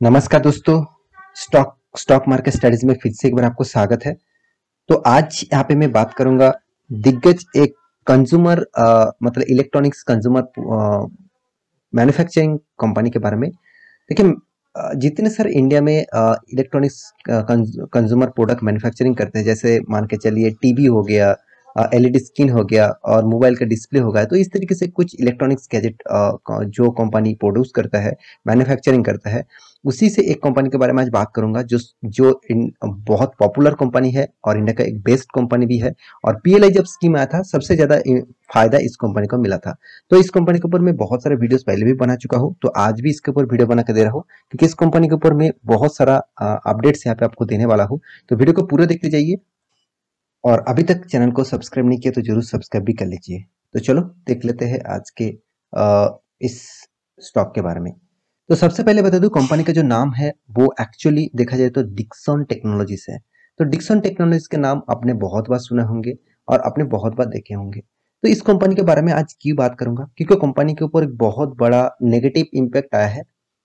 नमस्कार दोस्तों। Stock stock market studies में फिर से एक बार आपको स्वागत है। तो आज यहाँ पे मैं बात करूंगा दिग्गज एक कंज्यूमर मतलब इलेक्ट्रॉनिक्स कंज्यूमर मैन्युफैक्चरिंग कंपनी के बारे में। देखिए, जितने सर इंडिया में इलेक्ट्रॉनिक्स कंज्यूमर प्रोडक्ट मैन्युफैक्चरिंग करते हैं, जैसे मान के चलिए टीवी हो गया, एलईडी स्क्रीन हो गया और मोबाइल का डिस्प्ले हो गया। तो इस तरीके से कुछ इलेक्ट्रॉनिक्स गैजेट जो कंपनी प्रोड्यूस करता है, मैन्युफैक्चरिंग करता है, उसी से एक कंपनी के बारे में आज बात करूंगा जो जो बहुत पॉपुलर कंपनी है और इंडिया का एक बेस्ट कंपनी भी है। और पीएलआई जब स्कीम आया था, सबसे ज्यादा फायदा इस कंपनी को मिला था। तो इस कंपनी के ऊपर मैं बहुत सारे वीडियोस पहले भी बना चुका हूँ, तो आज भी इसके ऊपर वीडियो बना के दे रहा हूँ, क्योंकि इस कंपनी के ऊपर मैं बहुत सारा अपडेट्स यहाँ पे आपको देने वाला हूँ। तो वीडियो को पूरा देखते जाइए और अभी तक चैनल को सब्सक्राइब नहीं किया तो जरूर सब्सक्राइब भी कर लीजिए। तो चलो देख लेते हैं आज के इस स्टॉक के बारे में। तो सबसे पहले बता दूं, कंपनी का जो नाम है वो एक्चुअली देखा जाए तो डिक्सन टेक्नोलॉजीज है। तो डिक्सन टेक्नोलॉजीज के नाम आपने बहुत बार सुने होंगे और आपने बहुत बार देखे होंगे। तो इस कंपनी के बारे में आज क्यों बात करूंगा, क्योंकि कंपनी के ऊपर एक बहुत बड़ा नेगेटिव इम्पैक्ट आया है।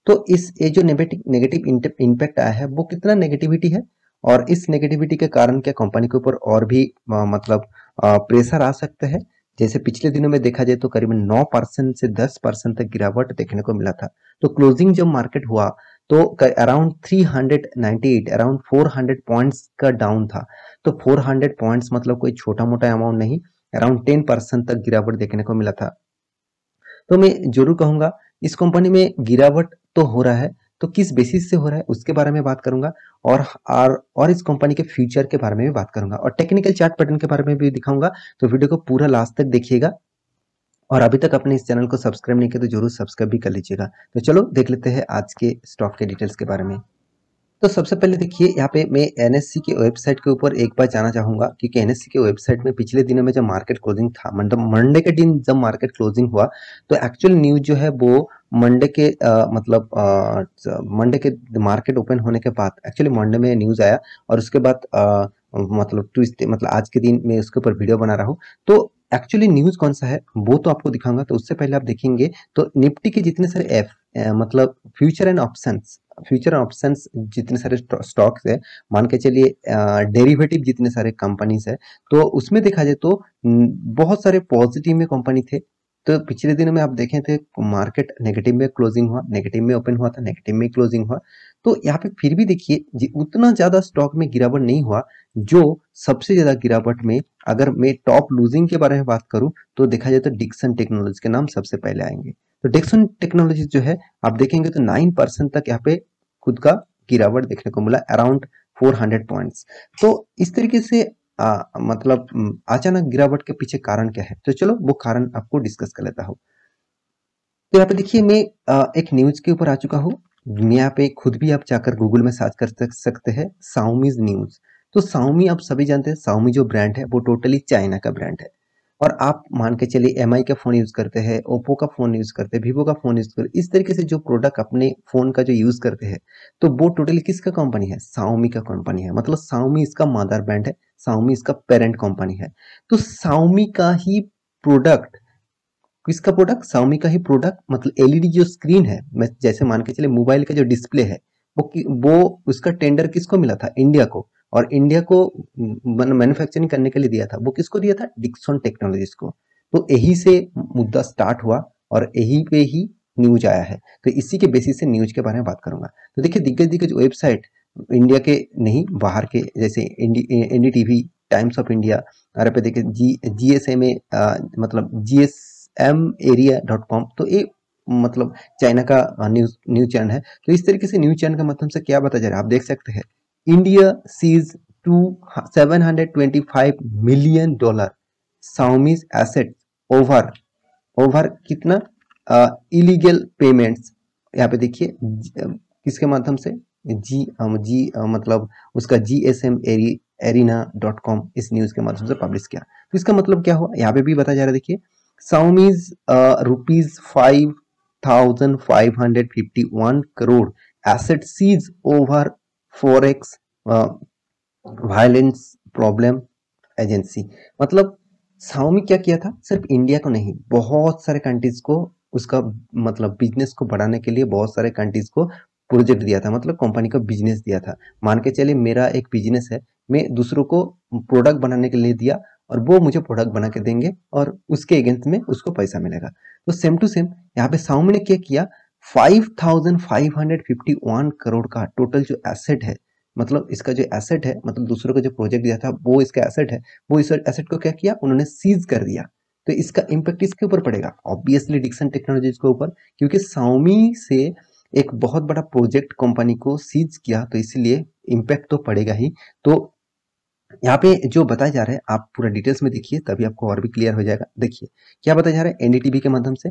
तो इस ये जो नेगेटिव इम्पैक्ट आया है वो कितना नेगेटिविटी है, और इस नेगेटिविटी के कारण क्या कंपनी के ऊपर और भी मतलब प्रेशर आ सकता है। जैसे पिछले दिनों में देखा जाए तो करीबन 9% से 10% तक गिरावट देखने को मिला था। तो क्लोजिंग जब मार्केट हुआ तो अराउंड 398 अराउंड 400 पॉइंट्स का डाउन था। तो 400 पॉइंट्स मतलब कोई छोटा मोटा अमाउंट नहीं, अराउंड 10% तक गिरावट देखने को मिला था। तो मैं जरूर कहूंगा इस कंपनी में गिरावट तो हो रहा है, तो किस बेसिस से हो रहा है उसके बारे में बात करूंगा। और इस कंपनी के फ्यूचर के बारे में भी बात करूंगा और टेक्निकल चार्ट पैटर्न के बारे में भी दिखाऊंगा। तो वीडियो को पूरा लास्ट तक देखिएगा और अभी तक अपने इस चैनल को सब्सक्राइब नहीं किया तो जरूर सब्सक्राइब भी कर लीजिएगा। तो चलो देख लेते हैं आज के स्टॉक के डिटेल्स के बारे में। तो सबसे पहले देखिए, यहाँ पे मैं एनएससी के वेबसाइट के ऊपर एक बार जाना चाहूंगा, क्योंकि एनएससी के वेबसाइट में पिछले दिनों में जब मार्केट क्लोजिंग था, मतलब मंडे के दिन जब मार्केट क्लोजिंग हुआ, तो एक्चुअल न्यूज जो है वो मंडे के मतलब मंडे के मार्केट ओपन होने के बाद एक्चुअली मंडे में न्यूज आया। और उसके बाद मतलब ट्यूसडे मतलब आज के दिन मैं उसके ऊपर वीडियो बना रहा हूँ। तो एक्चुअली न्यूज कौन सा है वो तो आपको दिखाऊंगा। तो उससे पहले आप देखेंगे तो निफ्टी के जितने सारे मतलब फ्यूचर एंड ऑप्शंस जितने सारे स्टॉक्स है, मान के चलिए डेरिवेटिव जितने सारे कंपनीज है, तो उसमें देखा जाए तो बहुत सारे पॉजिटिव में कंपनी थे। तो पिछले दिनों में आप देखें थे मार्केट नेगेटिव में क्लोजिंग हुआ, नेगेटिव में ओपन हुआ था, नेगेटिव में क्लोजिंग हुआ। तो यहाँ पे फिर भी देखिए उतना ज्यादा स्टॉक में गिरावट नहीं हुआ। जो सबसे ज्यादा गिरावट में, अगर मैं टॉप लूजिंग के बारे में बात करूं, तो देखा जाए तो डिक्सन टेक्नोलॉजी के नाम सबसे पहले आएंगे। तो डिक्सन टेक्नोलॉजी जो है, आप देखेंगे तो 9% तक यहाँ पे खुद का गिरावट देखने को मिला, अराउंड 400 पॉइंट्स। तो इस तरीके से मतलब अचानक गिरावट के पीछे कारण क्या है, तो चलो वो कारण आपको डिस्कस कर लेता हूँ। तो यहाँ पे देखिए मैं एक न्यूज के ऊपर आ चुका हूँ। मैं यहाँ पे खुद भी आप जाकर गूगल में सर्च कर सकते हैं साउमीज न्यूज। तो साउमी आप सभी जानते हैं, साउमी जो ब्रांड है वो टोटली चाइना का ब्रांड है। और आप मान के चलिए एमआई का फोन यूज करते हैं, ओप्पो का फोन यूज करते हैं, वीवो का फोन यूज करते हैं, इस तरीके से जो प्रोडक्ट अपने फोन का जो यूज करते हैं, तो वो टोटली किसका कंपनी है, साउमी का कंपनी है। मतलब साउमी इसका मदर ब्रांड है, साउमी इसका पेरेंट कंपनी है। तो साउमी का ही प्रोडक्ट, किसका प्रोडक्ट, साउमी का ही प्रोडक्ट, मतलब एलईडी जो स्क्रीन है, मैं जैसे मान के चले मोबाइल का जो डिस्प्ले है, वो उसका टेंडर किसको मिला था, इंडिया को। और इंडिया को मैन्युफैक्चरिंग करने के लिए दिया था, वो किसको दिया था, डिक्सन टेक्नोलॉजीज को। तो यही से मुद्दा स्टार्ट हुआ और यही पे ही न्यूज आया है। तो इसी के बेसिस से न्यूज के बारे में बात करूंगा। तो देखिए दिग्गज दिग्गज वेबसाइट, इंडिया के नहीं बाहर के, जैसे एनडीटीवी, टाइम्स ऑफ इंडिया, और पे देखिए जीएसएमए मतलब gsemeria.com, तो ये मतलब चाइना का न्यूज न्यूज चैनल है। तो इस तरीके से न्यूज चैनल के माध्यम से क्या बताया जा रहा है, आप देख सकते हैं। इंडिया सीज टू $725 million साउमीज एसेट ओवर ओवर कितना इलीगल पेमेंट्स। यहाँ पे देखिए किसके माध्यम से, मतलब उसका GSM एरिना.com इस न्यूज के माध्यम से पब्लिश किया। तो इसका मतलब क्या हुआ, यहाँ पे भी बताया जा रहा है। देखिए Xiaomi's ₹5,551 asset seize over forex violence problem agency. मतलब साउमी क्या किया था, सिर्फ इंडिया को नहीं, बहुत सारे कंट्रीज को उसका मतलब बिजनेस को बढ़ाने के लिए बहुत सारे कंट्रीज को प्रोजेक्ट दिया था, मतलब कंपनी का बिजनेस दिया था। मान के चलिए मेरा एक बिजनेस है, मैं दूसरों को प्रोडक्ट बनाने के लिए दिया और वो मुझे प्रोडक्ट बना के देंगे और उसके अगेंस्ट में उसको पैसा मिलेगा। तो सेम टू सेम यहाँ पे Xiaomi ने क्या किया, 5551 करोड़ का टोटल जो एसेट है, मतलब इसका जो एसेट है, मतलब दूसरों को जो प्रोजेक्ट दिया था वो इसका एसेट है, वो इस एसेट को क्या किया, उन्होंने सीज कर दिया। तो इसका इम्पैक्ट इसके ऊपर पड़ेगा, ऑब्वियसली डिक्सन टेक्नोलॉजीज के ऊपर, क्योंकि Xiaomi से एक बहुत बड़ा प्रोजेक्ट कंपनी को सीज किया, तो इसलिए इम्पैक्ट तो पड़ेगा ही। तो यहाँ पे जो बताया जा रहा है आप पूरा डिटेल्स में देखिए, तभी आपको और भी क्लियर हो जाएगा। देखिए क्या बताया जा रहा है एनडीटीवी के माध्यम से,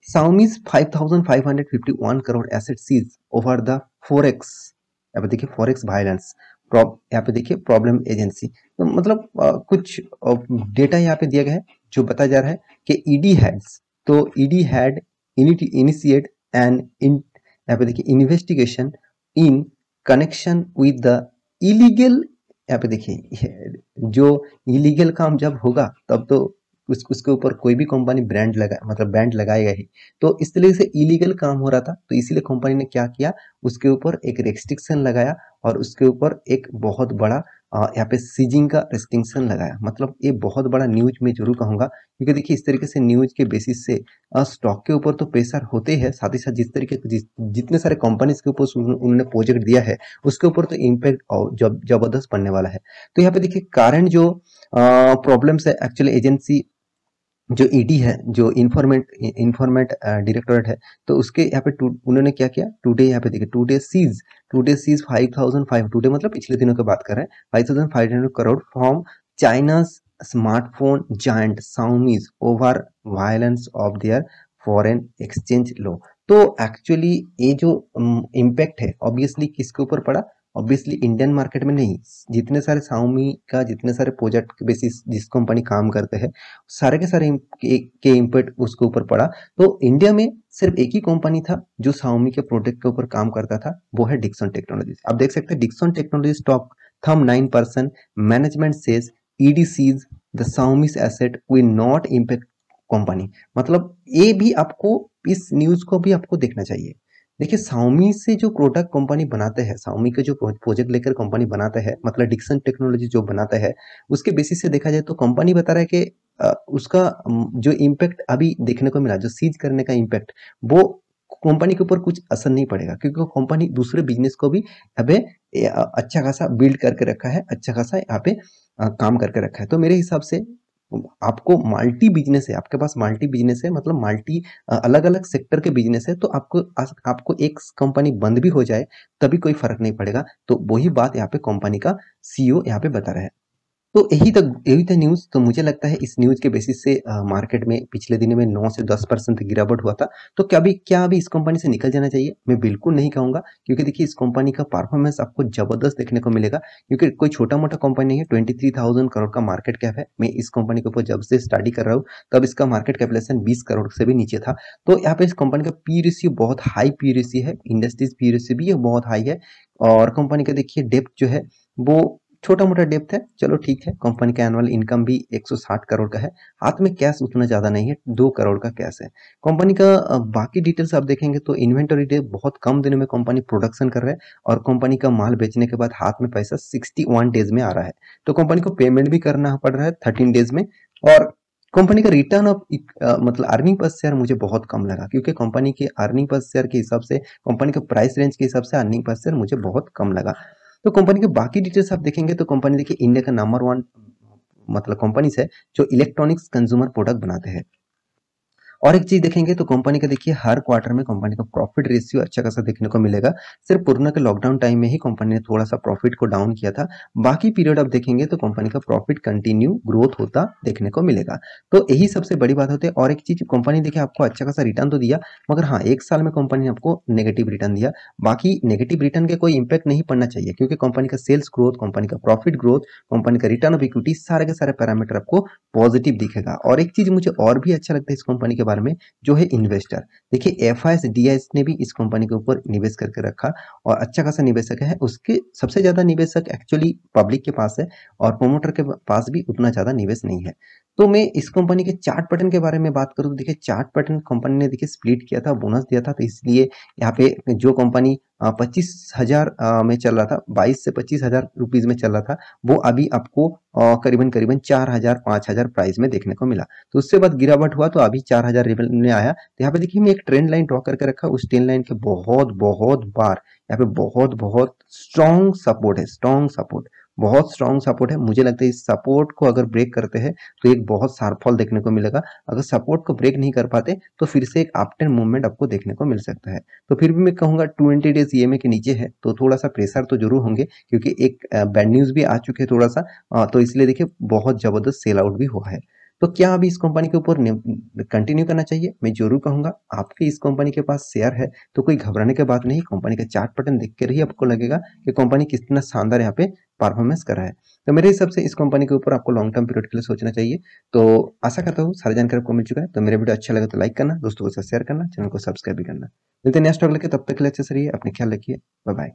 Xiaomi's 5,551 crore asset seize over the forex, यहाँ पे देखिए फोरेक्स वायलेंस, यहाँ पे देखिए प्रॉब्लम एजेंसी। तो मतलब कुछ डेटा यहाँ पे दिया गया है जो बताया जा रहा है कि ईडी हैड्स, तो ED had initiate and in, यहाँ पे देखिए investigation in connection with the illegal, यहाँ पे देखिए जो इलीगल काम जब होगा तब तो उसके ऊपर कोई भी कंपनी ब्रांड लगा, मतलब बैंड लगाएगा ही। तो इस तरह से इलीगल काम हो रहा था, तो इसीलिए कंपनी ने क्या किया, उसके ऊपर एक रेस्ट्रिक्शन लगाया और उसके ऊपर एक बहुत बड़ा यहाँ पे सीजिंग का रेस्ट्रिक्शन लगाया। मतलब ये बहुत बड़ा न्यूज में जरूर कहूंगा, क्योंकि देखिए इस तरीके से न्यूज के बेसिस से स्टॉक के ऊपर तो प्रेशर होते हैं, साथ ही साथ जिस तरीके जितने सारे कंपनीज के ऊपर उन्होंने प्रोजेक्ट दिया है उसके ऊपर तो इम्पैक्ट जबरदस्त पड़ने वाला है। तो यहाँ पे देखिए कारण जो प्रॉब्लम्स है, एक्चुअली एजेंसी जो ईडी है, जो इन्फॉर्मेट डायरेक्टोरेट है, तो उसके यहाँ पे उन्होंने क्या किया, टुडे यहाँ पे देखिए टुडे सीज 5,500, टुडे मतलब पिछले दिनों की बात कर रहे हैं, 5,500 crore from China's smartphone giant Xiaomi over violence of their foreign exchange law. तो एक्चुअली ये जो इम्पैक्ट है ऑब्वियसली किसके ऊपर पड़ा, ऑब्वियसली इंडियन मार्केट में नहीं, जितने सारे Xiaomi का जितने सारे प्रोजेक्ट बेसिस जिस कंपनी काम करते हैं सारे के सारे के इम्पैक्ट उसके ऊपर पड़ा। तो इंडिया में सिर्फ एक ही कंपनी था जो Xiaomi के प्रोडक्ट के ऊपर काम करता था, वो है डिक्सन टेक्नोलॉजीज। आप देख सकते हैं डिक्सन टेक्नोलॉजी स्टॉक थम 9%, management says ED seize the Xiaomi's asset will not impact company. मतलब ये भी आपको, इस न्यूज को भी आपको देखना चाहिए। देखिए Xiaomi से जो प्रोडक्ट कंपनी बनाते हैं, Xiaomi के जो प्रोजेक्ट लेकर कंपनी बनाता है, मतलब डिक्सन टेक्नोलॉजी जो बनाता है, उसके बेसिस से देखा जाए तो कंपनी बता रहा है कि उसका जो इम्पैक्ट अभी देखने को मिला, जो सीज करने का इम्पैक्ट, वो कंपनी के ऊपर कुछ असर नहीं पड़ेगा, क्योंकि कंपनी दूसरे बिजनेस को भी अबे अच्छा खासा बिल्ड करके रखा है, अच्छा खासा यहाँ पे काम करके रखा है। तो मेरे हिसाब से आपको मल्टी बिजनेस है, आपके पास मल्टी बिजनेस है, मतलब मल्टी अलग अलग सेक्टर के बिजनेस है, तो आपको एक कंपनी बंद भी हो जाए तभी कोई फर्क नहीं पड़ेगा। तो वही बात यहाँ पे कंपनी का सीईओ यहाँ पे बता रहा है। तो यही था न्यूज़। तो मुझे लगता है इस न्यूज़ के बेसिस से मार्केट में पिछले दिनों में 9 से 10% गिरावट हुआ था। तो क्या अभी इस कंपनी से निकल जाना चाहिए? मैं बिल्कुल नहीं कहूँगा, क्योंकि देखिए इस कंपनी का परफॉर्मेंस आपको ज़बरदस्त देखने को मिलेगा, क्योंकि कोई छोटा-मोटा कंपनी नहीं है। 23,000 करोड़ का मार्केट कैप है। मैं इस कंपनी के ऊपर जब से स्टडी कर रहा हूँ, तब इसका मार्केट कैपिटलाइजेशन 20 करोड़ से भी नीचे था। तो यहाँ पे इस कंपनी का पी रेशियो बहुत हाई पी रेशियो है, इंडस्ट्रीज पी रेशियो भी ये बहुत हाई है। और कंपनी का देखिए डेप्थ जो है वो छोटा मोटा डेप्थ है, चलो ठीक है। कंपनी का एनुअल इनकम भी 160 करोड़ का है, हाथ में कैश उतना ज्यादा नहीं है, 2 करोड़ का कैश है। कंपनी का बाकी डिटेल्स आप देखेंगे तो इन्वेंटरी डे बहुत कम दिनों में कंपनी प्रोडक्शन कर रहा है, और कंपनी का माल बेचने के बाद हाथ में पैसा 61 डेज में आ रहा है। तो कंपनी को पेमेंट भी करना पड़ रहा है 13 डेज में। और कंपनी का रिटर्न ऑफ मतलब अर्निंग पर शेयर मुझे बहुत कम लगा, क्योंकि कंपनी के अर्निंग पर शेयर के हिसाब से, कंपनी के प्राइस रेंज के हिसाब से अर्निंग पर शेयर मुझे बहुत कम लगा। तो कंपनी के बाकी डिटेल्स आप देखेंगे तो कंपनी देखिए इंडिया का नंबर 1 मतलब कंपनीज है जो इलेक्ट्रॉनिक्स कंज्यूमर प्रोडक्ट बनाते हैं। और एक चीज देखेंगे तो कंपनी का देखिए हर क्वार्टर में कंपनी का प्रॉफिट रेशियो अच्छा खासा देखने को मिलेगा। सिर्फ कोरोना के लॉकडाउन टाइम में ही कंपनी ने थोड़ा सा प्रॉफिट को डाउन किया था, बाकी पीरियड आप देखेंगे तो कंपनी का प्रॉफिट कंटिन्यू ग्रोथ होता देखने को मिलेगा। तो यही सबसे बड़ी बात होती है। और एक चीज, कंपनी देखिए आपको अच्छा खासा रिटर्न तो दिया, मगर हाँ 1 साल में कंपनी ने आपको नेगेटिव रिटर्न दिया। बाकी नेगेटिव रिटर्न के कोई इंपैक्ट नहीं पड़ना चाहिए, क्योंकि कंपनी का सेल्स ग्रोथ, कंपनी का प्रॉफिट ग्रोथ, कंपनी का रिटर्न ऑफ इक्विटी, सारे के सारे पैरामीटर आपको पॉजिटिव दिखेगा। और एक चीज मुझे और भी अच्छा लगता है इस कंपनी के बारे में, जो है इन्वेस्टर। देखिए एफआईएस डीआईएस ने भी इस कंपनी के ऊपर निवेश करके रखा, और अच्छा खासा निवेशक है। उसके सबसे ज्यादा निवेशक एक्चुअली पब्लिक के पास है, और प्रोमोटर के पास भी उतना ज्यादा निवेश नहीं है। तो मैं इस कंपनी के चार्ट पैटर्न के बारे में बात करूं तो देखिए चार्ट पैटर्न कंपनी ने देखिए स्प्लिट किया था, बोनस दिया था, तो इसलिए यहाँ पे जो कंपनी 25,000 में चल रहा था, 22 से 25,000 रुपीज में चल रहा था, वो अभी आपको करीबन करीबन 4,000 5,000 प्राइस में देखने को मिला। तो उससे बाद गिरावट हुआ तो अभी 4,000 लेवल में आया। तो यहाँ पे देखिए मैं एक ट्रेंड लाइन ड्रॉ करके रखा, उस ट्रेंड लाइन के बहुत बहुत बार यहाँ पे बहुत बहुत स्ट्रॉन्ग सपोर्ट है, स्ट्रॉन्ग सपोर्ट, बहुत स्ट्रॉन्ग सपोर्ट है। मुझे लगता है इस सपोर्ट को अगर ब्रेक करते हैं तो एक बहुत शार्प फॉल देखने को मिलेगा। अगर सपोर्ट को ब्रेक नहीं कर पाते तो फिर से एक अपट्रेंड मूवमेंट आपको देखने को मिल सकता है। तो फिर भी मैं कहूंगा 20 डेज ईएमए के नीचे है तो थोड़ा सा प्रेशर तो जरूर होंगे, क्योंकि एक बैड न्यूज भी आ चुके हैं थोड़ा सा, तो इसलिए देखिए बहुत जबरदस्त सेल आउट भी हुआ है। तो क्या अभी इस कंपनी के ऊपर कंटिन्यू करना चाहिए? मैं जरूर कहूंगा। आपके इस कंपनी के पास शेयर है तो कोई घबराने की बात नहीं, कंपनी का चार्ट पैटर्न देख कर ही आपको लगेगा कि कंपनी कितना शानदार यहाँ पे परफॉर्मेंस कर रहा है। तो मेरे हिसाब से इस कंपनी के ऊपर आपको लॉन्ग टर्म पीरियड के लिए सोचना चाहिए। तो आशा करता हूँ सारी जानकारी आपको मिल चुका है। तो मेरा वीडियो अच्छा लगा तो लाइक करना, दोस्तों के साथ शेयर करना, चैनल को सब्सक्राइब भी करना। मिलते हैं नेक्स्ट वीडियो लेके, तब तक के लिए अच्छे से रहिए, अपने ख्याल रखिए, बाय बाय।